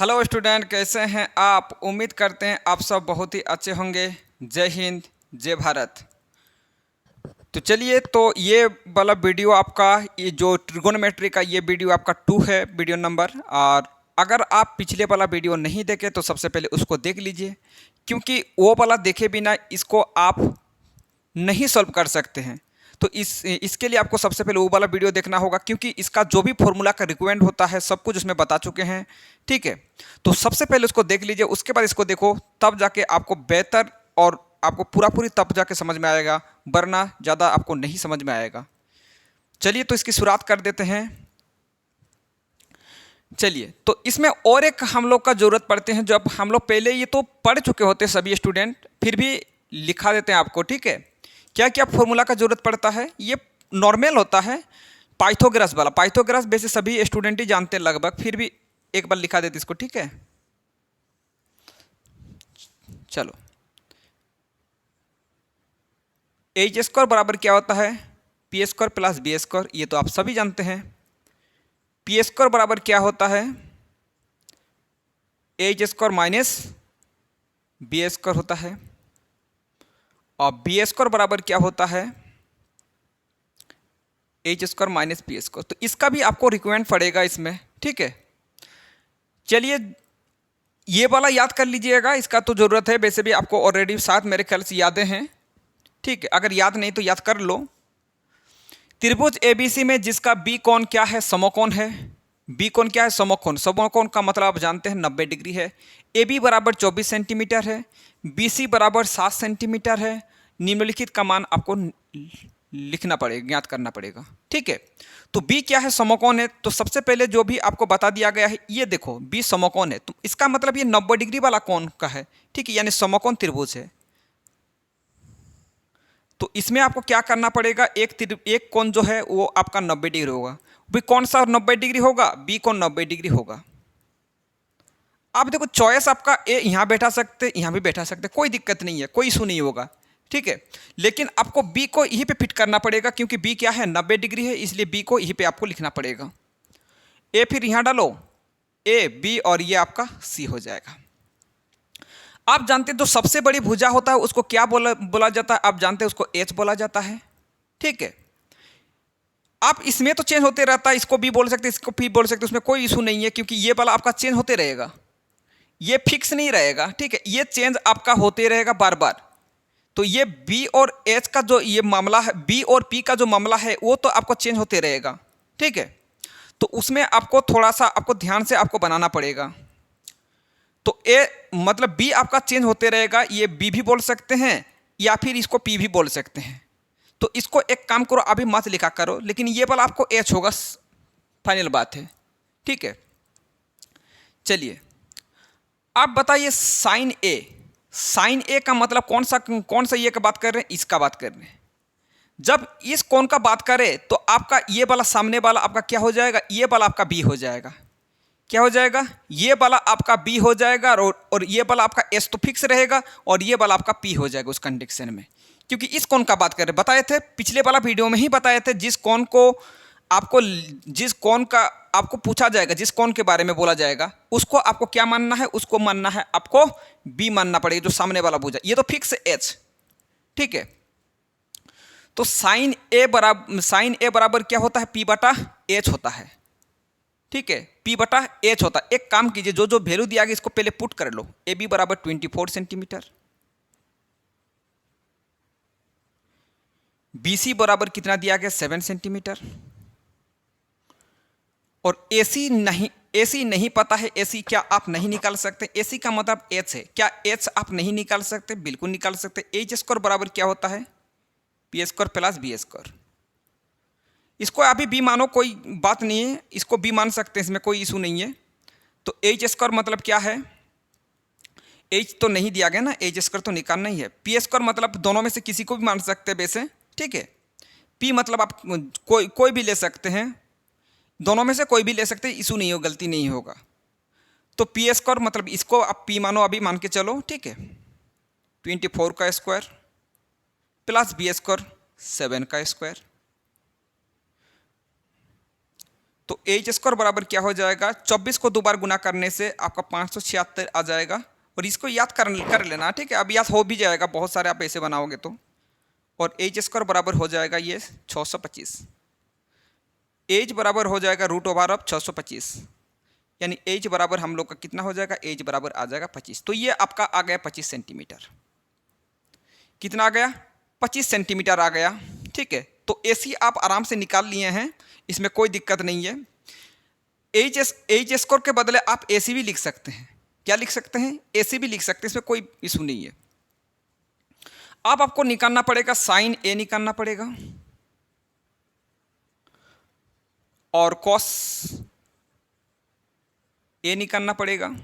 Hello student, कैसे हैं आप? उम्मीद करते हैं आप सब बहुत ही अच्छे होंगे। जय हिंद, जय भारत। तो चलिए, तो ये वाला वीडियो आपका, ये जो ट्रिगोनोमेट्री का ये वीडियो आपका 2 है, वीडियो नंबर। और अगर आप पिछले वाला वीडियो नहीं देखे तो सबसे पहले उसको देख लीजिए, क्योंकि वो वाला देखे बिना इसको आप नहीं सॉल्व कर सकते हैं। तो इसके लिए आपको सबसे पहले वो वाला वीडियो देखना होगा, क्योंकि इसका जो भी फॉर्मूला का रिक्वायरमेंट होता है सब कुछ उसमें बता चुके हैं। ठीक है, तो सबसे पहले उसको देख लीजिए, उसके बाद इसको देखो, तब जाके आपको बेहतर और आपको पूरी तब जाके समझ में आएगा, वरना ज़्यादा आपको नहीं समझ में आएगा। चलिए, तो इसकी शुरुआत कर देते हैं। चलिए, तो इसमें और एक हम लोग का ज़रूरत पड़ते हैं, जब हम लोग पहले ये तो पढ़ चुके होते हैं सभी स्टूडेंट, फिर भी लिखा देते हैं आपको। ठीक है, क्या क्या फॉर्मूला का ज़रूरत पड़ता है? ये नॉर्मल होता है, पाइथागोरस वाला। पाइथागोरस वैसे सभी स्टूडेंट ही जानते हैं लगभग, फिर भी एक बार लिखा देते इसको। ठीक है, चलो। एच स्क्वायर बराबर क्या होता है? P square plus b square, ये तो आप सभी जानते हैं। पी स्क्वायर बराबर क्या होता है? H square minus b square होता है। और बी स्क्वायर बराबर क्या होता है? H square minus p square. तो इसका भी आपको रिक्वायरमेंट पड़ेगा इसमें। ठीक है, चलिए ये वाला याद कर लीजिएगा, इसका तो ज़रूरत है, वैसे भी आपको ऑलरेडी साथ मेरे ख्याल से यादें हैं। ठीक है, अगर याद नहीं तो याद कर लो। त्रिभुज एबीसी में जिसका बी कोण क्या है? समकोण है। बी कोण क्या है? समकोण। समकोण का मतलब आप जानते हैं 90 डिग्री है। ए बी बराबर 24 सेंटीमीटर है। बी सी बराबर 7 सेंटीमीटर है। निम्नलिखित का मान आपको लिखना पड़ेगा, ज्ञात करना पड़ेगा। ठीक है, तो बी क्या है? समकोण है। तो सबसे पहले जो भी आपको बता दिया गया है, ये देखो, बी समकोण है, तो इसका मतलब ये 90 डिग्री वाला कोण का है। ठीक है, यानी समकोण त्रिभुज है। तो इसमें आपको क्या करना पड़ेगा? एक कोण जो है वो आपका 90 डिग्री होगा। भी कौन सा 90 डिग्री होगा? बी कोण 90 डिग्री होगा। आप देखो, चॉइस आपका ए यहाँ बैठा सकते, यहाँ भी बैठा सकते, कोई दिक्कत नहीं है, कोई इशू नहीं होगा। ठीक है, लेकिन आपको बी को यहीं पे फिट करना पड़ेगा, क्योंकि बी क्या है? 90 डिग्री है, इसलिए बी को यहीं पे आपको लिखना पड़ेगा। ए फिर यहाँ डालो, ए बी, और ये आपका सी हो जाएगा। आप जानते हैं जो सबसे बड़ी भुजा होता है उसको क्या बोला जाता है? आप जानते हैं उसको एच बोला जाता है। ठीक है, आप इसमें तो चेंज होते रहता है, इसको बी बोल सकते, इसको पी बोल सकते, उसमें कोई इशू नहीं है, क्योंकि ये वाला आपका चेंज होते रहेगा, ये फिक्स नहीं रहेगा। ठीक है, ये चेंज आपका होते रहेगा बार बार। तो ये बी और एच का जो ये मामला है, बी और पी का जो मामला है, वो तो आपको चेंज होते रहेगा। ठीक है, तो उसमें आपको थोड़ा सा आपको ध्यान से आपको बनाना पड़ेगा। तो ए मतलब बी आपका चेंज होते रहेगा, ये बी भी बोल सकते हैं या फिर इसको पी भी बोल सकते हैं। तो इसको एक काम करो, अभी मत लिखा करो, लेकिन ये वाला आपको एच होगा, फाइनल बात है। ठीक है, चलिए आप बताइए साइन ए। साइन ए का मतलब कौन सा ये का बात कर रहे हैं? इसका बात कर रहे हैं। जब इस कोण का बात करें तो आपका ये वाला सामने वाला आपका क्या हो जाएगा? ये वाला आपका बी हो जाएगा। क्या हो जाएगा? ये वाला आपका बी हो जाएगा, और ये वाला आपका एस तो फिक्स रहेगा, और ये वाला आपका पी हो जाएगा उस कंडीशन में, क्योंकि इस कोण का बात करें, बताए थे पिछले वाला वीडियो में ही बताए थे, जिस कोण का आपको पूछा जाएगा, जिस कोण के बारे में बोला जाएगा, उसको आपको क्या मानना है? उसको मानना है आपको बी मानना पड़ेगा, जो सामने वाला भुजा, ये तो फिक्स एच। ठीक है, तो साइन ए बराबर क्या होता है? पी बटा एच होता है। ठीक है, पी बटा एच होता है। एक काम कीजिए, जो जो वैल्यू दिया गया इसको पहले पुट कर लो। ए बी बराबर 24 सेंटीमीटर, बी सी बराबर कितना दिया गया? 7 सेंटीमीटर, और ए सी नहीं पता है। ए सी क्या आप नहीं निकाल सकते? ए सी का मतलब एच है, क्या एच आप नहीं निकाल सकते? बिल्कुल निकाल सकते। एच स्क्वायर बराबर क्या होता है? P square plus b square. इसको अभी बी मानो, कोई बात नहीं है, इसको बी मान सकते हैं, इसमें कोई इशू नहीं है। तो एच स्क्वायर मतलब क्या है? एच तो नहीं दिया गया ना, एच स्क्वायर तो निकालना ही है। पी स्क्वायर मतलब दोनों में से किसी को भी मान सकते हैं वैसे। ठीक है, पी मतलब आप कोई भी ले सकते हैं, दोनों में से कोई भी ले सकते हैं, इशू नहीं हो, गलती नहीं होगा। तो पी स्क्वायर मतलब इसको आप पी मानो, अभी मान के चलो। ठीक है, 24 का स्क्वायर प्लस बी स्क्वायर 7 का स्क्वायर। तो एच स्क्वायर बराबर क्या हो जाएगा, 24 को 2 बार गुना करने से आपका 576 आ जाएगा। और इसको याद कर लेना, ठीक है, अब याद हो भी जाएगा, बहुत सारे आप ऐसे बनाओगे तो। और एच स्क्वायर बराबर हो जाएगा ये 625। एच बराबर हो जाएगा रूट ओवर ऑफ 625, यानी एच बराबर हम लोग का कितना हो जाएगा, एच बराबर आ जाएगा 25। तो ये आपका आ गया 25 सेंटीमीटर। कितना आ गया, 25 सेंटीमीटर आ गया, ठीक है। तो एसी आप आराम से निकाल लिए हैं, इसमें कोई दिक्कत नहीं है। एच स्क्वायर के बदले आप एसी भी लिख सकते हैं। क्या लिख सकते हैं, एसी भी लिख सकते हैं, इसमें कोई इशू नहीं है। अब आपको निकालना पड़ेगा साइन ए निकालना पड़ेगा और कॉस ए निकालना पड़ेगा।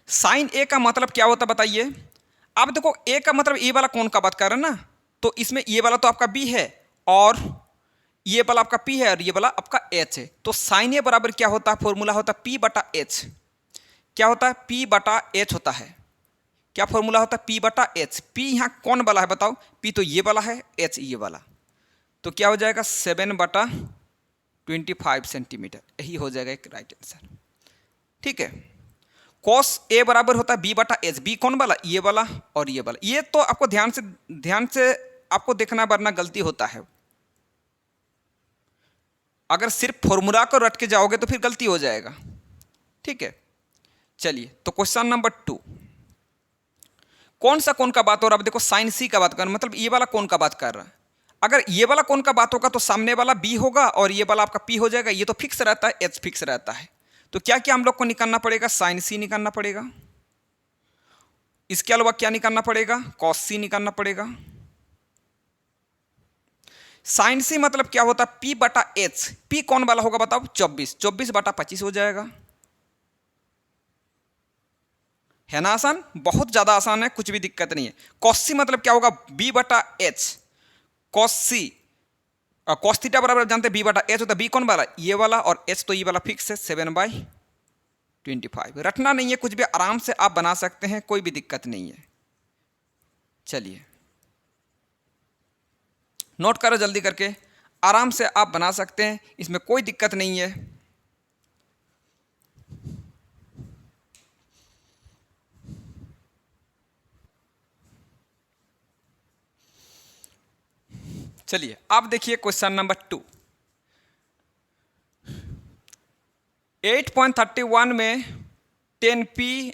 साइन ए का मतलब क्या होता है बताइए। अब देखो ए का मतलब ये वाला कौन का बात कर रहे हैं ना, तो इसमें ये वाला तो आपका बी है और ये वाला आपका पी है और ये वाला आपका एच है। तो साइन ए बराबर क्या होता है, फॉर्मूला होता है पी बटा एच। क्या होता है, पी बटा एच होता है। क्या फॉर्मूला होता है, पी बटा एच। पी यहाँ कौन वाला है बताओ, पी तो ये वाला है, एच ये वाला। तो क्या हो जाएगा 7/25 सेंटीमीटर, यही हो जाएगा एक राइट आंसर, ठीक है। कॉस ए बराबर होता है बी बटा एच। बी कौन वाला, ये वाला और ये वाला। ये तो आपको ध्यान से आपको देखना, वरना गलती होता है। अगर सिर्फ फॉर्मूला को रट के जाओगे तो फिर गलती हो जाएगा, ठीक है। चलिए, तो क्वेश्चन नंबर 2, कौन का बात हो रहा है। अब देखो साइन सी का बात कर, मतलब ये वाला कौन का बात कर रहा है। अगर ये वाला कौन का बात होगा तो सामने वाला बी होगा और ये वाला आपका पी हो जाएगा। ये तो फिक्स रहता है, एच फिक्स रहता है। तो क्या क्या हम लोग को निकालना पड़ेगा, साइन सी निकालना पड़ेगा। इसके अलावा क्या निकालना पड़ेगा, कॉस सी निकालना पड़ेगा। साइन सी मतलब क्या होता है, पी बटा एच। पी कौन वाला होगा बताओ, 24/25 हो जाएगा। है ना आसान, बहुत ज्यादा आसान है, कुछ भी दिक्कत नहीं है। कॉस सी मतलब क्या होगा, बी बटा एच। कॉस सी कॉस थीटा बराबर जानते हैं बी बटा एच होता है। बी कौन वाला, ये वाला, और एच तो ये वाला फिक्स है 7/25। रटना नहीं है कुछ भी, आराम से आप बना सकते हैं, कोई भी दिक्कत नहीं है। चलिए नोट करो जल्दी करके, आराम से आप बना सकते हैं, इसमें कोई दिक्कत नहीं है। चलिए आप देखिए क्वेश्चन नंबर 2, 8.31 में 10p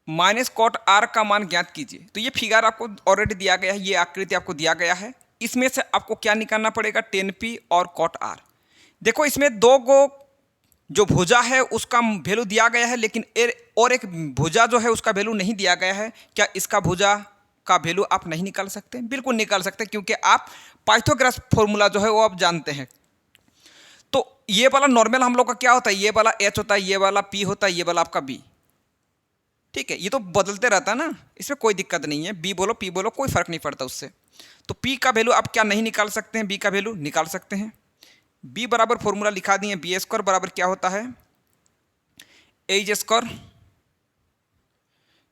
माइनस कॉट आर का मान ज्ञात कीजिए। तो ये फिगर आपको ऑलरेडी दिया गया है, ये आकृति आपको दिया गया है। इसमें से आपको क्या निकालना पड़ेगा, 10p और कॉट आर। देखो इसमें दो गो जो भुजा है उसका वैल्यू दिया गया है, लेकिन और एक भुजा जो है उसका वैल्यू नहीं दिया गया है। क्या इसका भुजा का वैल्यू आप नहीं निकाल सकते, बिल्कुल निकाल सकते, क्योंकि आप पाइथागोरस फॉर्मूला जो है वो आप जानते हैं। तो ये वाला नॉर्मल हम लोग का क्या होता है, ये वाला एच होता है, ये वाला पी होता है, ये वाला आपका बी, ठीक है। ये तो बदलते रहता है ना, इसमें कोई दिक्कत नहीं है, बी बोलो पी बोलो कोई फर्क नहीं पड़ता उससे। तो पी का वैल्यू आप क्या नहीं निकाल सकते हैं, बी का वैल्यू निकाल सकते हैं। बी बराबर फॉर्मूला लिखा दिए, बी स्क्वायर बराबर क्या होता है, एच स्क्वायर।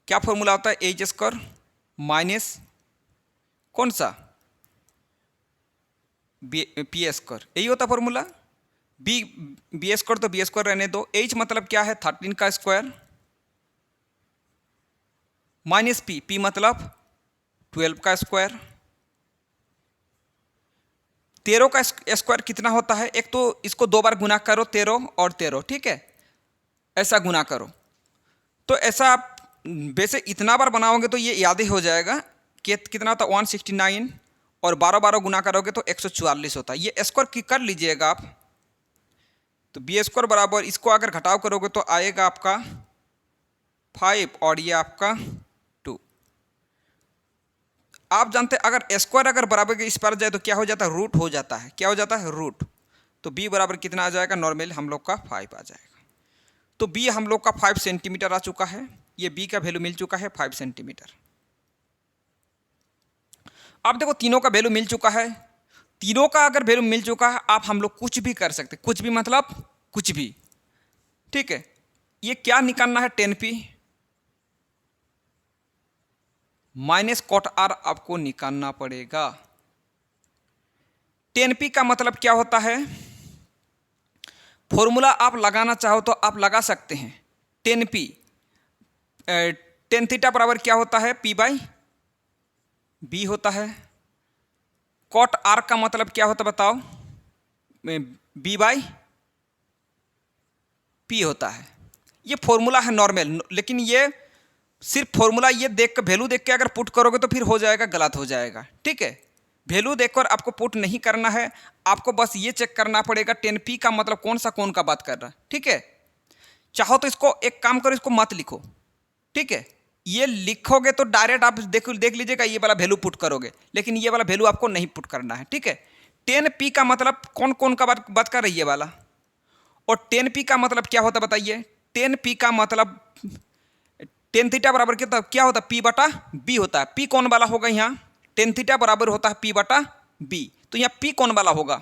क्या फॉर्मूला होता है, एच स्क्वायर माइनस कौन सा, पी स्क्वायर, यही होता फॉर्मूला। बी स्क्वायर तो बी स्क्वायर रहने दो। एच मतलब क्या है, 13 का स्क्वायर माइनस पी, पी मतलब 12 का स्क्वायर। 13 का स्क्वायर कितना होता है, एक तो इसको 2 बार गुना करो, 13 और 13, ठीक है, ऐसा गुना करो। तो ऐसा आप वैसे इतना बार बनाओगे तो ये याद ही हो जाएगा कि कितना होता है 169, और 12 गुना करोगे तो 144 होता है। ये स्क्वायर की कर लीजिएगा आप। तो बी स्क्वायर बराबर इसको अगर घटाव करोगे तो आएगा आपका 5 और ये आपका 2। आप जानते हैं अगर स्क्वायर अगर बराबर के इस पर जाए तो क्या हो जाता है, रूट हो जाता है। क्या हो जाता है, रूट। तो बी बराबर कितना आ जाएगा, नॉर्मल हम लोग का 5 आ जाएगा। तो बी हम लोग का 5 सेंटीमीटर आ चुका है। ये बी का वैल्यू मिल चुका है 5 सेंटीमीटर। अब देखो तीनों का वैल्यू मिल चुका है। तीनों का अगर वैल्यू मिल चुका है, आप हम लोग कुछ भी कर सकते, कुछ भी मतलब कुछ भी, ठीक है। ये क्या निकालना है, 10p माइनस कॉट आर आपको निकालना पड़ेगा। 10p का मतलब क्या होता है? फॉर्मूला आप लगाना चाहो तो आप लगा सकते हैं। 10p टेन थीटा बराबर क्या होता है? p बाई b होता है। कॉट आर का मतलब क्या होता बताओ? b बाई p होता है। ये फॉर्मूला है नॉर्मल, लेकिन ये सिर्फ फॉर्मूला ये देख कर, वैल्यू देख के अगर पुट करोगे तो फिर हो जाएगा, गलत हो जाएगा। ठीक है, वैल्यू देखकर आपको पुट नहीं करना है, आपको बस ये चेक करना पड़ेगा 10p का मतलब कौन सा कौन का बात कर रहा है। ठीक है, चाहो तो इसको एक काम करो, इसको मत लिखो। ठीक है, ये लिखोगे तो डायरेक्ट आप देख लीजिएगा ये वाला वैल्यू पुट करोगे, लेकिन ये वाला वैल्यू आपको नहीं पुट करना है। ठीक है, 10p का मतलब कौन कौन का बात कर रही है वाला, और 10p का मतलब क्या होता है बताइए? 10p का मतलब 10 थीटा बराबर क्या होता है? p बटा b होता है। p कौन वाला होगा यहाँ? 10 थीटा बराबर होता है p बटा b, तो यहाँ p कौन वाला होगा?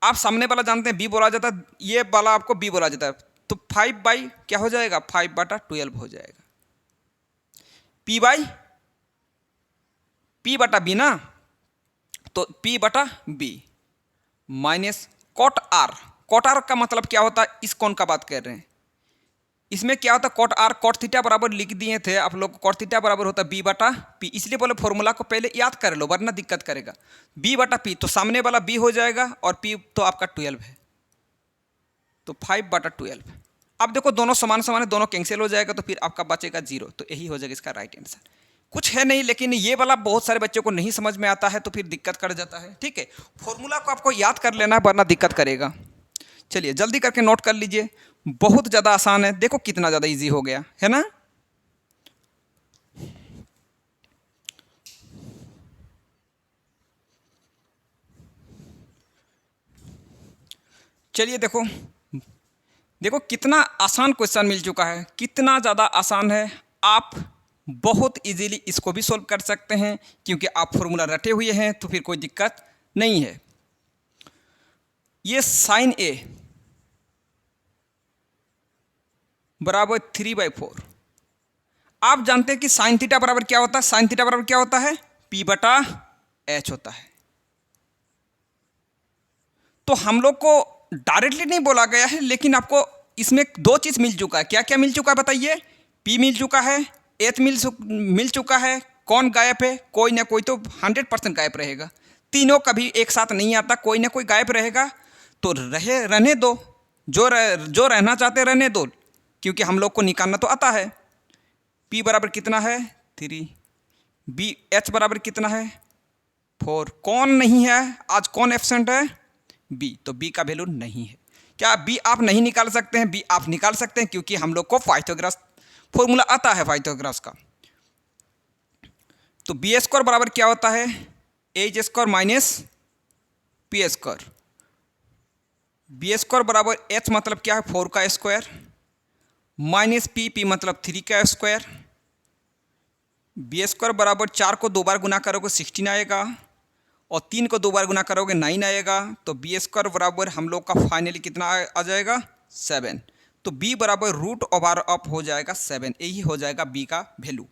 आप सामने वाला जानते हैं b बोला जाता है, ये वाला आपको b बोला जाता है, तो 5 बाई क्या हो जाएगा? 5 बटा 12 हो जाएगा। p बाई p बटा b ना, तो p बटा b minus cot r. Cot r का मतलब क्या होता है? इस कौन का बात कर रहे हैं? इसमें क्या होता है? कॉट आर कॉट थीटा बराबर लिख दिए थे आप लोग, कॉट थीटा बराबर होता है b बटा p, इसलिए बोले फॉर्मूला को पहले याद कर लो वरना दिक्कत करेगा। b बटा p, तो सामने वाला b हो जाएगा और p तो आपका 12 है, तो 5 बटा 12। अब देखो दोनों समान समान है, दोनों कैंसिल हो जाएगा, तो फिर आपका बचेगा 0, तो यही हो जाएगा इसका राइट आंसर। कुछ है नहीं, लेकिन ये वाला बहुत सारे बच्चों को नहीं समझ में आता है तो फिर दिक्कत कर जाता है। ठीक है, फॉर्मूला को आपको याद कर लेना है वरना दिक्कत करेगा। चलिए जल्दी करके नोट कर लीजिए, बहुत ज़्यादा आसान है। देखो कितना ज़्यादा इजी हो गया है ना। चलिए देखो देखो कितना आसान क्वेश्चन मिल चुका है, कितना ज़्यादा आसान है। आप बहुत इजीली इसको भी सॉल्व कर सकते हैं क्योंकि आप फॉर्मूला रटे हुए हैं, तो फिर कोई दिक्कत नहीं है। ये साइन ए बराबर 3/4। आप जानते हैं कि साइन थीटा बराबर क्या होता है? साइन थीटा बराबर क्या होता है? p बटा h होता है। तो हम लोग को डायरेक्टली नहीं बोला गया है, लेकिन आपको इसमें दो चीज़ मिल चुका है। क्या क्या मिल चुका है बताइए? p मिल चुका है, h मिल चुका है। कौन गायब है? कोई ना कोई तो 100% गायब रहेगा। तीनों कभी एक साथ नहीं आता, कोई ना कोई गायब रहेगा, तो रहने दो, जो रहना चाहते रहने दो, क्योंकि हम लोग को निकालना तो आता है। p बराबर कितना है? 3। h बराबर कितना है? 4। कौन नहीं है आज? कौन एब्सेंट है? b, तो b का वैल्यू नहीं है। क्या b आप नहीं निकाल सकते हैं? b आप निकाल सकते हैं, क्योंकि हम लोग को पाइथागोरस फॉर्मूला आता है पाइथागोरस का। तो b स्क्वायर बराबर क्या होता है? H square minus p square. b square बराबर h मतलब क्या है? 4 का स्क्वायर माइनस p मतलब 3 का स्क्वायर। b स्क्वायर बराबर 4 को 2 बार गुना करोगे 16 आएगा, और 3 को 2 बार गुना करोगे 9 आएगा। तो b स्क्वायर बराबर हम लोग का फाइनली कितना आ जाएगा? 7। तो b बराबर रूट ओवर अप हो जाएगा 7, यही हो जाएगा b का वैल्यू।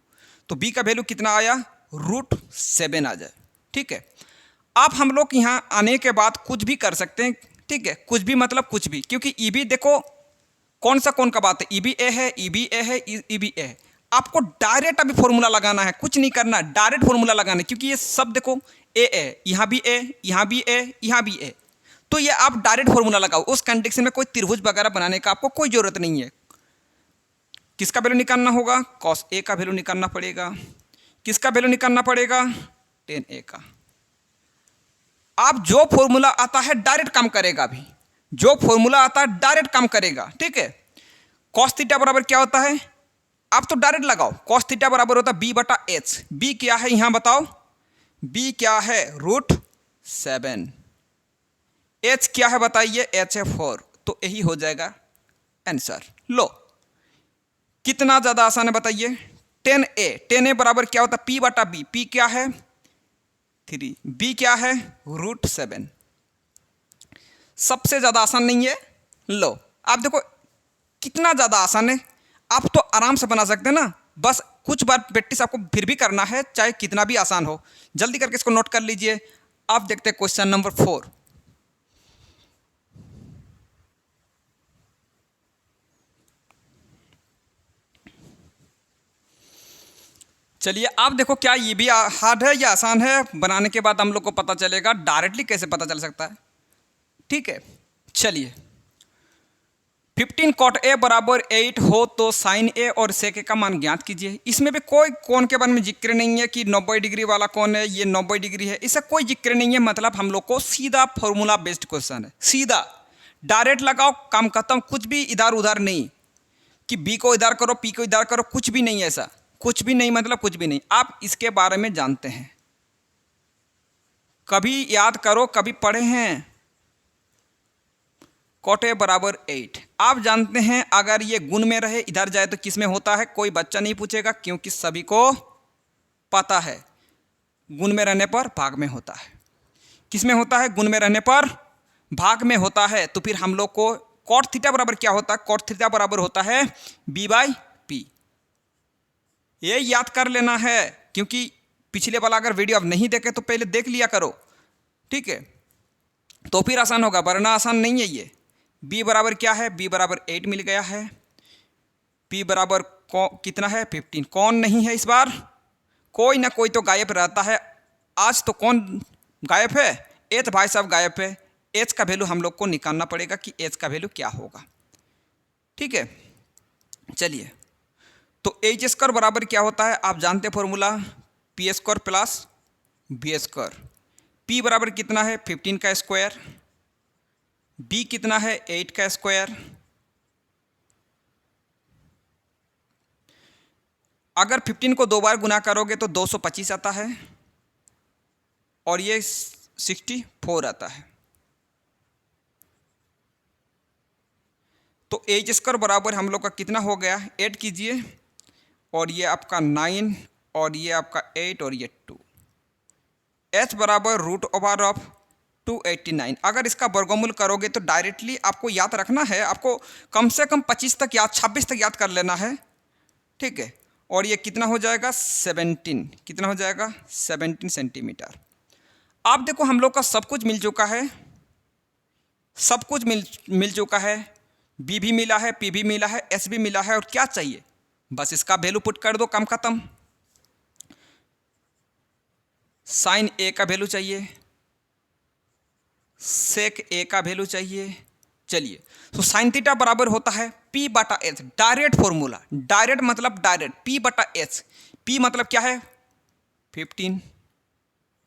तो b का वैल्यू कितना आया? रूट 7 आ जाए। ठीक है, आप हम लोग यहाँ आने के बाद कुछ भी कर सकते हैं। ठीक है, कुछ भी मतलब कुछ भी, क्योंकि ई बी देखो कौन सा कौन का बात है? ई बी ए है, ई बी ए है, ई बी ए है। आपको डायरेक्ट अभी फॉर्मूला लगाना है, कुछ नहीं करना, डायरेक्ट फॉर्मूला लगाना है, क्योंकि ये सब देखो ए है, यहाँ भी ए, यहाँ भी ए, यहाँ भी ए, तो ये आप डायरेक्ट फॉर्मूला लगाओ। उस कंडीशन में कोई त्रिभुज वगैरह बनाने का आपको कोई जरूरत नहीं है। किसका वैल्यू निकालना होगा? कॉस ए का वैल्यू निकालना पड़ेगा। किसका वैल्यू निकालना पड़ेगा? टेन ए का। आप जो फॉर्मूला आता है डायरेक्ट काम करेगा। अभी जो फॉर्मूला आता है डायरेक्ट काम करेगा। ठीक है, कॉस थीटा बराबर क्या होता है? आप तो डायरेक्ट लगाओ। कॉस थीटा बराबर होता है बी बटा एच। बी क्या है यहां बताओ? बी क्या है? रूट 7। एच क्या है बताइए? एच है 4। तो यही हो जाएगा आंसर। लो कितना ज्यादा आसान है बताइए। 10a, 10a बराबर क्या होता है? p बटा b। p क्या है? 3। b क्या है? रूट 7। सबसे ज्यादा आसान नहीं है? लो आप देखो कितना ज्यादा आसान है। आप तो आराम से बना सकते हैं ना, बस कुछ बार प्रैक्टिस आपको फिर भी करना है, चाहे कितना भी आसान हो। जल्दी करके इसको नोट कर लीजिए। अब देखते हैं क्वेश्चन नंबर 4। चलिए आप देखो, क्या ये भी हार्ड है या आसान है? बनाने के बाद हम लोग को पता चलेगा। डायरेक्टली कैसे पता चल सकता है? ठीक है, चलिए 15 cot a बराबर 8 हो तो साइन ए और सेक ए का मान ज्ञात कीजिए। इसमें भी कोई कोण के बारे में जिक्र नहीं है कि 90 डिग्री वाला कौन है, ये 90 डिग्री है, इसका कोई जिक्र नहीं है। मतलब हम लोग को सीधा फॉर्मूला बेस्ड क्वेश्चन है, सीधा डायरेक्ट लगाओ, काम खत्म। कुछ भी इधर उधर नहीं कि बी को इधर करो, पी को इधर करो, कुछ भी नहीं, ऐसा कुछ भी नहीं, मतलब कुछ भी नहीं। आप इसके बारे में जानते हैं, कभी याद करो, कभी पढ़े हैं। cot a बराबर 8 आप जानते हैं। अगर ये गुण में रहे, इधर जाए तो किस में होता है? कोई बच्चा नहीं पूछेगा, क्योंकि सभी को पता है गुण में रहने पर भाग में होता है। किस में होता है? गुण में रहने पर भाग में होता है। तो फिर हम लोग को cot थीटा बराबर क्या होता है? cot थीटा बराबर होता है b/p। ये याद कर लेना है, क्योंकि पिछले वाला अगर वीडियो आप नहीं देखे तो पहले देख लिया करो, ठीक है? तो फिर आसान होगा, वरना आसान नहीं है ये। b बराबर क्या है? b बराबर 8 मिल गया है। p बराबर कितना है? 15। कौन नहीं है इस बार? कोई ना कोई तो गायब रहता है। आज तो कौन गायब है? h भाई साहब गायब है। h का वैल्यू हम लोग को निकालना पड़ेगा कि h का वैल्यू क्या होगा, ठीक है? चलिए, तो एच स्क्वायर बराबर क्या होता है? आप जानते हैं formula, p square plus b square. P बराबर कितना है? 15 का स्क्वायर। बी कितना है? 8 का स्क्वायर। अगर 15 को 2 बार गुना करोगे तो 225 आता है, और ये 64 आता है। तो एच स्क्वायर बराबर हम लोग का कितना हो गया? 8 कीजिए, और ये आपका 9, और ये आपका 8, और ये 2। h बराबर √289। अगर इसका वर्गमूल करोगे तो डायरेक्टली आपको याद रखना है, आपको कम से कम 25 तक याद, 26 तक याद कर लेना है, ठीक है? और ये कितना हो जाएगा? 17। कितना हो जाएगा? 17 सेंटीमीटर। आप देखो, हम लोग का सब कुछ मिल चुका है, सब कुछ मिल चुका है। बी भी मिला है, पी भी मिला है, एस भी मिला है, और क्या चाहिए? बस इसका वैल्यू पुट कर दो, काम खत्म। साइन ए का वैल्यू चाहिए, सेक ए का वैल्यू चाहिए। चलिए, तो साइन थीटा बराबर होता है p/h। डायरेक्ट फॉर्मूला, डायरेक्ट मतलब डायरेक्ट, p/h। p मतलब क्या है? 15।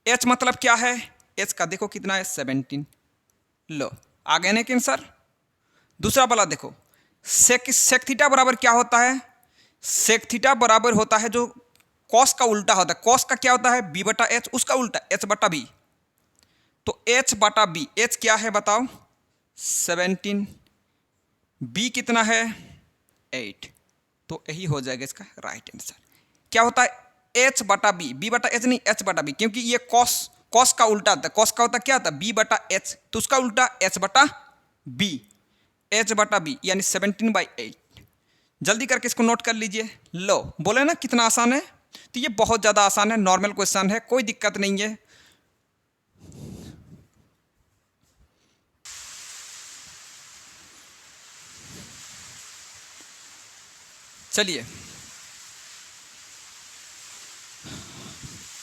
h मतलब क्या है? h का देखो कितना है? 17। लो, आ गए ना कि आंसर? दूसरा वाला देखो, सेक थीटा बराबर क्या होता है? सेक थीटा बराबर होता है जो कॉस का उल्टा होता है। कॉस का क्या होता है? b/h, उसका उल्टा h/b। तो h/b, h क्या है बताओ? 17। b कितना है? 8। तो यही हो जाएगा इसका राइट आंसर। क्या होता है? h/b, b/h नहीं, h/b, क्योंकि ये कॉस का उल्टा होता है। कॉस का होता क्या होता है? b/h, तो उसका उल्टा h/b। h/b यानी 17/8। जल्दी करके इसको नोट कर लीजिए। लो, बोले ना कितना आसान है? तो ये बहुत ज़्यादा आसान है, नॉर्मल क्वेश्चन है, कोई दिक्कत नहीं है। चलिए,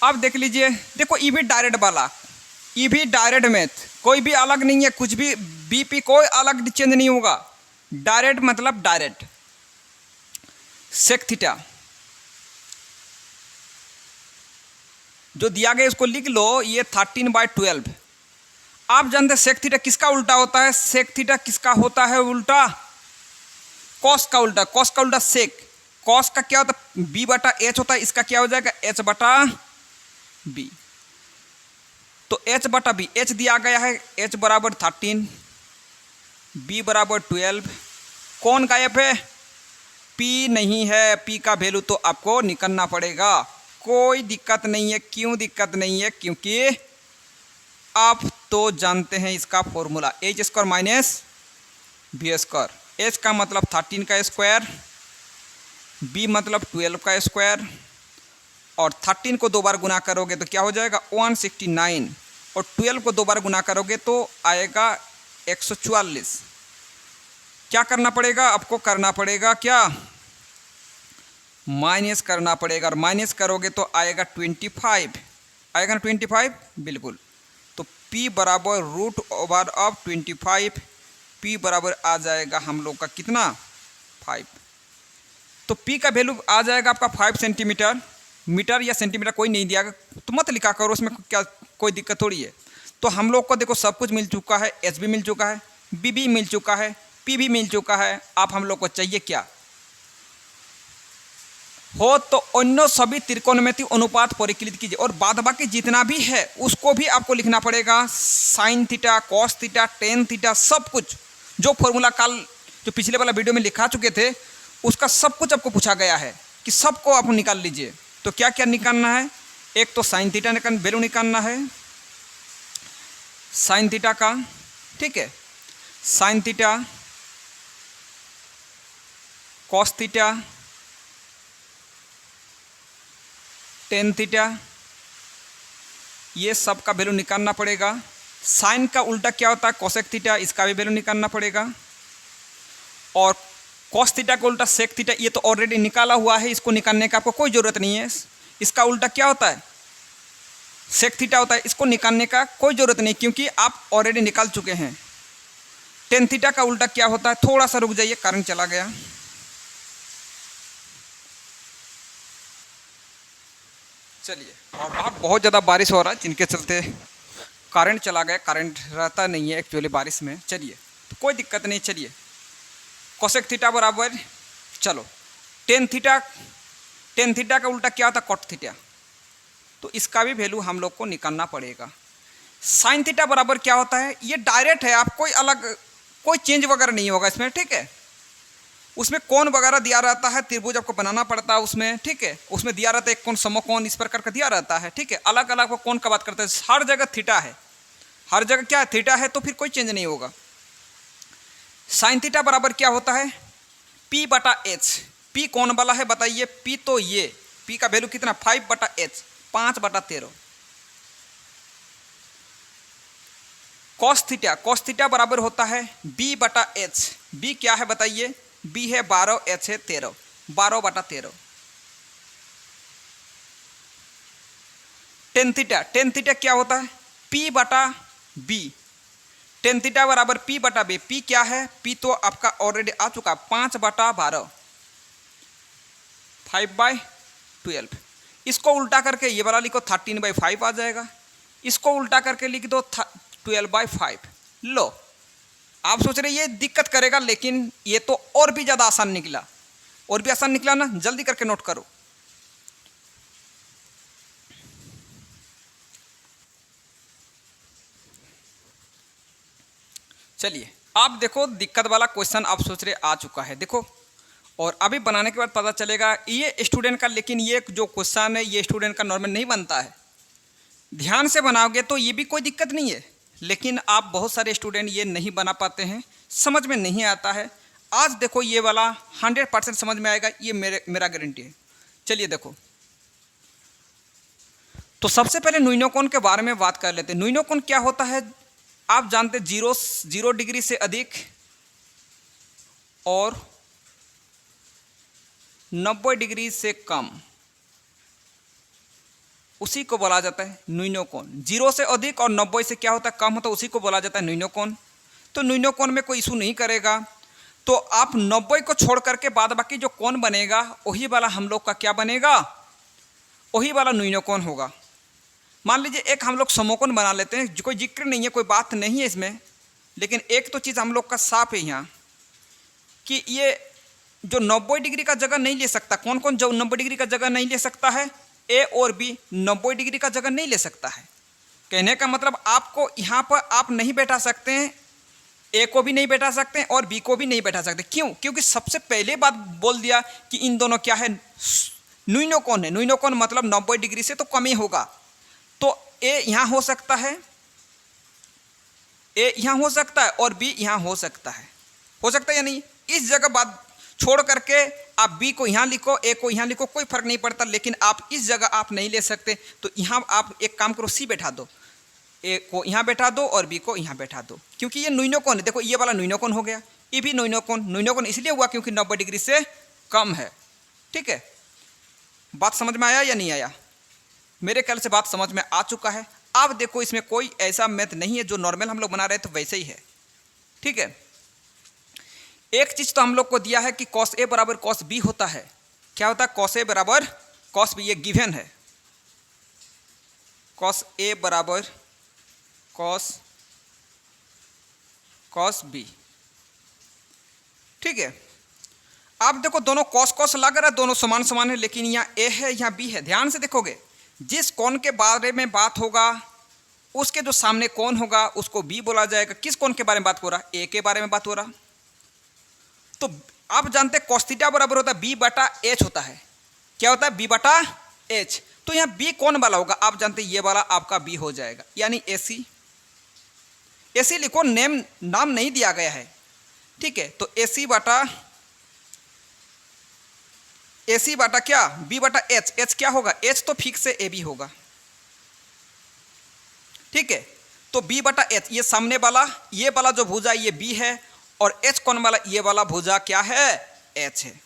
अब देख लीजिए, देखो ये भी डायरेक्ट वाला, ये भी डायरेक्ट मैथ, कोई भी अलग नहीं है, कुछ भी बीपी कोई अलग चेंज नहीं होगा। डायरेक्ट मतलब डायरेक्ट। सेक थीटा जो दिया गया उसको लिख लो, ये 13/12। आप जानते हैं सेक थीटा किसका उल्टा होता है? सेक थीटा किसका होता है उल्टा? कॉस का उल्टा। कॉस का उल्टा सेक। कॉस का क्या होता है? b/h होता है, इसका क्या हो जाएगा? h/b। तो h/b, h दिया गया है, h बराबर 13, b बराबर 12। कौन गायब है? p नहीं है, p का वैल्यू तो आपको निकालना पड़ेगा। कोई दिक्कत नहीं है। क्यों दिक्कत नहीं है? क्योंकि आप तो जानते हैं इसका formula, h square minus b square. h का मतलब 13 का स्क्वायर, b मतलब 12 का स्क्वायर, और 13 को 2 बार गुना करोगे तो क्या हो जाएगा? 169। और 12 को 2 बार गुना करोगे तो आएगा 144। क्या करना पड़ेगा आपको? करना पड़ेगा क्या? माइनस करना पड़ेगा, और माइनस करोगे तो आएगा 25। आएगा ना 25? बिल्कुल। तो P बराबर √25, P बराबर आ जाएगा हम लोग का कितना? 5। तो P का वैल्यू आ जाएगा आपका 5 सेंटीमीटर। मीटर या सेंटीमीटर कोई नहीं दिया तो मत लिखा करो, उसमें क्या कोई दिक्कत थोड़ी है। तो हम लोग को देखो सब कुछ मिल चुका है, H भी मिल चुका है, B भी मिल चुका है, P भी मिल चुका है। आप हम लोग को चाहिए क्या हो? तो अन्य सभी त्रिकोणमिति अनुपात परिकलित कीजिए, और बाद बाकी जितना भी है उसको भी आपको लिखना पड़ेगा। Sine theta, cos theta, tan theta, सब कुछ जो फॉर्मूला काल जो पिछले वाला वीडियो में लिखा चुके थे उसका सब कुछ आपको पूछा गया है कि सबको आप निकाल लीजिए। तो क्या क्या निकालना है? एक तो साइन थीटा का वैल्यू निकालना है, साइन थीटा का, ठीक है, sine theta, cos theta, tan theta, ये सब का वैल्यू निकालना पड़ेगा। साइन का उल्टा क्या होता है? कोसेक थीटा, इसका भी वैल्यू निकालना पड़ेगा। और कॉस थीटा का उल्टा सेक थीटा, ये तो ऑलरेडी निकाला हुआ है, इसको निकालने का आपको कोई ज़रूरत नहीं है। इसका उल्टा क्या होता है? सेक थीटा होता है, इसको निकालने का कोई ज़रूरत नहीं क्योंकि आप ऑलरेडी निकाल चुके हैं। टेन थीटा का उल्टा क्या होता है? थोड़ा सा रुक जाइए, करंट चला गया। चलिए, और बाहर बहुत ज़्यादा बारिश हो रहा है जिनके चलते करंट चला गया। करंट रहता नहीं है एक्चुअली बारिश में। चलिए, तो कोई दिक्कत नहीं। चलिए, कोसेक थीटा बराबर, चलो टेन थीटा का उल्टा क्या होता है? Cot theta. तो इसका भी वैल्यू हम लोग को निकालना पड़ेगा। साइन थीटा बराबर क्या होता है? ये डायरेक्ट है, आप कोई अलग कोई चेंज वगैरह नहीं होगा इसमें, ठीक है। उसमें कोण वगैरह दिया रहता है, त्रिभुज आपको बनाना पड़ता है उसमें, ठीक है। उसमें दिया रहता है एक कोण, समकोण, इस प्रकार का दिया रहता है, ठीक है। अलग अलग कोण का बात करते हैं, हर जगह थीटा है, हर जगह क्या है? थीटा है, तो फिर कोई चेंज नहीं होगा। साइन थीटा बराबर क्या होता है? P/H। P कौन वाला है बताइए? P तो ये P का वैल्यू कितना? 5/H, 5/13। कॉस थीटा बराबर होता है B/H। B क्या है बताइए? B है 12, H है 13, 12/13। टेन थीटा क्या होता है? P/B। टेन थीटा बराबर P/B। P क्या है? P तो आपका ऑलरेडी आ चुका, 5/12, 5/12। इसको उल्टा करके ये वाला लिखो, 13/5 आ जाएगा। इसको उल्टा करके लिख दो 12/5। लो, आप सोच रहे ये दिक्कत करेगा, लेकिन ये तो और भी ज़्यादा आसान निकला। और भी आसान निकला ना? जल्दी करके नोट करो। चलिए, आप देखो दिक्कत वाला क्वेश्चन आप सोच रहे आ चुका है, देखो। और अभी बनाने के बाद पता चलेगा ये स्टूडेंट का, लेकिन ये जो क्वेश्चन है ये स्टूडेंट का नॉर्मल नहीं बनता है। ध्यान से बनाओगे तो ये भी कोई दिक्कत नहीं है, लेकिन आप बहुत सारे स्टूडेंट ये नहीं बना पाते हैं, समझ में नहीं आता है। आज देखो ये वाला 100% समझ में आएगा, ये मेरा गारंटी है। चलिए देखो, तो सबसे पहले न्यूनो कोण के बारे में बात कर लेते हैं। न्यूनो कोण क्या होता है? आप जानते 0 डिग्री से अधिक और 90 डिग्री से कम, उसी को बोला जाता है न्यूनो कोण। 0 से अधिक और 90 से क्या होता है? कम होता है, उसी को बोला जाता है न्यूनो कोण। तो न्यूनो कोण में कोई इशू नहीं करेगा। तो आप 90 को छोड़ करके बाद बाकी जो कोण बनेगा वही वाला हम लोग का क्या बनेगा? वही वाला न्यूनो कोण होगा। मान लीजिए एक हम लोग समकोण बना लेते हैं, कोई जिक्र नहीं है, कोई बात नहीं है इसमें, लेकिन एक तो चीज़ हम लोग का साफ है यहाँ कि ये जो 90 डिग्री का जगह नहीं ले सकता, कौन कौन जो 90 डिग्री का जगह नहीं ले सकता है? ए और बी 90 डिग्री का जगह नहीं ले सकता है। कहने का मतलब आपको यहाँ पर आप नहीं बैठा सकते हैं, ए को भी नहीं बैठा सकते हैं और बी को भी नहीं बैठा सकते। क्यों? क्योंकि सबसे पहले बात बोल दिया कि इन दोनों क्या है? न्यूनो कोण है। न्यूनो कोण मतलब 90 डिग्री से तो कम ही होगा। तो ए यहाँ हो सकता है, ए यहाँ हो सकता है और बी यहाँ हो सकता है या नहीं? इस जगह बात छोड़ करके आप बी को यहाँ लिखो, ए को यहाँ लिखो, कोई फर्क नहीं पड़ता, लेकिन आप इस जगह आप नहीं ले सकते। तो यहाँ आप एक काम करो, सी बैठा दो। ए को यहाँ बैठा दो और बी को यहाँ बैठा दो, क्योंकि ये न्यूनकोण है। देखो ये वाला न्यूनकोण हो गया, ये भी न्यूनकोण इसलिए हुआ क्योंकि 90 डिग्री से कम है। ठीक है, बात समझ में आया या नहीं आया? मेरे ख्याल से बात समझ में आ चुका है। अब देखो इसमें कोई ऐसा मैथ नहीं है जो नॉर्मल हम लोग बना रहे हैं तो वैसे ही है। ठीक है, एक चीज तो हम लोग को दिया है कि cos A बराबर cos B होता है। क्या होता है? cos A बराबर cos B, ये गिवन है। cos A बराबर cos B। ठीक है, अब देखो दोनों cos लग रहा है, दोनों समान समान है, लेकिन यहाँ A है यहाँ B है। ध्यान से देखोगे, जिस कोण के बारे में बात होगा उसके जो सामने कोण होगा उसको B बोला जाएगा। किस कोण के बारे में बात हो रहा? A के बारे में बात हो रहा। तो आप जानते हैं cos थीटा बराबर होता है B बटा H होता है। क्या होता है? B बटा H। तो यहाँ B कौन वाला होगा? आप जानते हैं ये वाला आपका B हो जाएगा, यानी AC लिखो, नाम नहीं दिया गया है। ठीक है, तो AC बटा क्या? B बटा H। H क्या होगा? H तो फिक्स से AB होगा। ठीक है, तो B बटा H, ये सामने वाला ये वाला जो भुजा ये B है, और H कौन वाला? ये वाला भुजा क्या है? H है।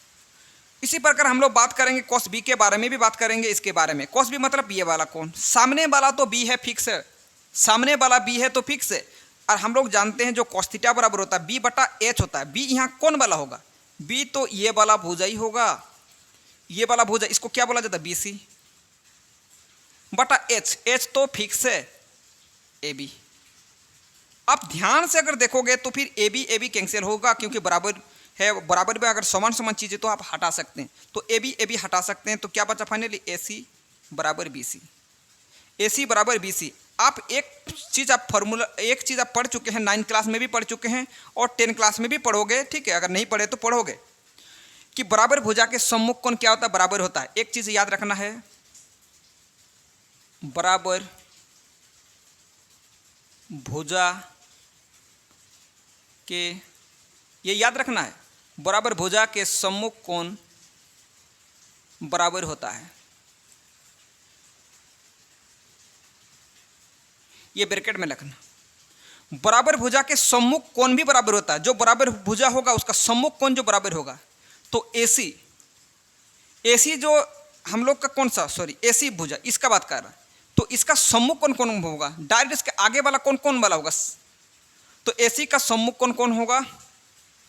इसी प्रकार हम लोग बात करेंगे cos B के बारे में भी बात करेंगे। इसके बारे में cos B मतलब ये वाला कोण, सामने वाला तो B है फिक्स है, सामने वाला B है तो फिक्स है। और हम लोग जानते हैं जो cos थीटा बराबर होता है B बटा H होता है। B यहाँ कौन वाला होगा? B तो ये वाला भुजा ही होगा, ये वाला भुजा, इसको क्या बोला जाता है? BC बटा H। H तो फिक्स है AB। अब ध्यान से अगर देखोगे तो फिर AB कैंसिल होगा, क्योंकि बराबर है, बराबर में अगर समान चीजें तो आप हटा सकते हैं। तो AB हटा सकते हैं, तो क्या बचा फाइनली? AC बराबर BC। AC बराबर BC। आप एक चीज आप पढ़ चुके हैं, 9 क्लास में भी पढ़ चुके हैं और 10 क्लास में भी पढ़ोगे। ठीक है, अगर नहीं पढ़े तो पढ़ोगे कि बराबर भुजा के सम्मुख कोण क्या होता है? बराबर होता है। एक चीज याद रखना है, बराबर भुजा के, ये याद रखना है, बराबर भुजा के सम्मुख कोण बराबर होता है। ये ब्रैकेट में लिखना, बराबर भुजा के सम्मुख कोण भी बराबर होता है। जो बराबर भुजा होगा उसका सम्मुख कोण जो बराबर होगा। तो AC जो हम लोग का कौन सा, सॉरी AC भुजा, इसका बात कर रहा है, तो इसका सम्मुख कोण कौन होगा? डायरेक्ट इसके आगे वाला कौन वाला होगा? तो AC का सम्मुख कोण कौन होगा?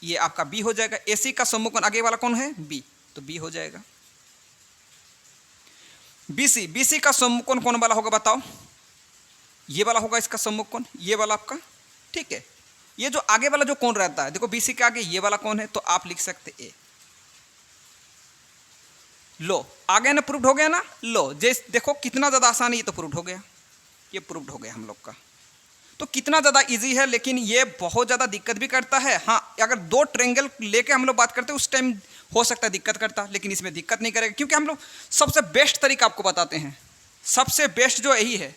ये आपका B हो जाएगा। AC का सम्मुख कोण आगे वाला कौन है? B, तो B हो जाएगा। BC का सम्मुख कोण कौन वाला होगा? बताओ। ये वाला होगा इसका सम्मुख कोण, ये वाला आपका। ठीक है, ये जो आगे वाला जो कोण रहता है, देखो BC के आगे ये वाला कौन है, तो आप लिख सकते A। लो, आगे ना प्रूव्ड हो गया ना। लो, जैसे देखो कितना ज़्यादा आसान है, ये तो प्रूव्ड हो गया, ये प्रूव्ड हो गया हम लोग का। तो कितना ज़्यादा इजी है, लेकिन ये बहुत ज़्यादा दिक्कत भी करता है। हाँ, अगर 2 ट्रायंगल लेके हम लोग बात करते हैं उस टाइम हो सकता है दिक्कत करता, लेकिन इसमें दिक्कत नहीं करेगा, क्योंकि हम लोग सबसे बेस्ट तरीका आपको बताते हैं। सबसे बेस्ट जो यही है,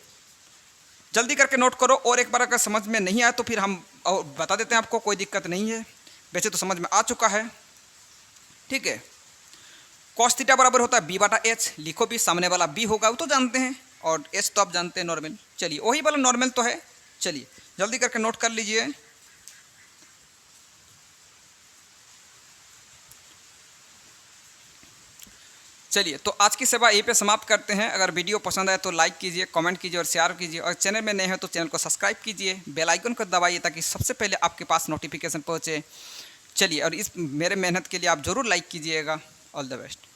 जल्दी करके नोट करो। और एक बार अगर समझ में नहीं आया तो फिर हम और बता देते हैं आपको, कोई दिक्कत नहीं है। वैसे तो समझ में आ चुका है। ठीक है, cos थीटा बराबर होता है B बटा H। लिखो भी, सामने वाला B होगा वो तो जानते हैं, और H तो आप जानते हैं नॉर्मल। चलिए, वही वाला नॉर्मल तो है। चलिए जल्दी करके नोट कर लीजिए। चलिए, तो आज की सेवा यहीं पे समाप्त करते हैं। अगर वीडियो पसंद आए तो लाइक कीजिए, कमेंट कीजिए और शेयर कीजिए। और चैनल में नए हैं तो चैनल को सब्सक्राइब कीजिए, बेल आइकन को दबाइए ताकि सबसे पहले आपके पास नोटिफिकेशन पहुंचे। चलिए, और इस मेरे मेहनत के लिए आप ज़रूर लाइक कीजिएगा। All the best.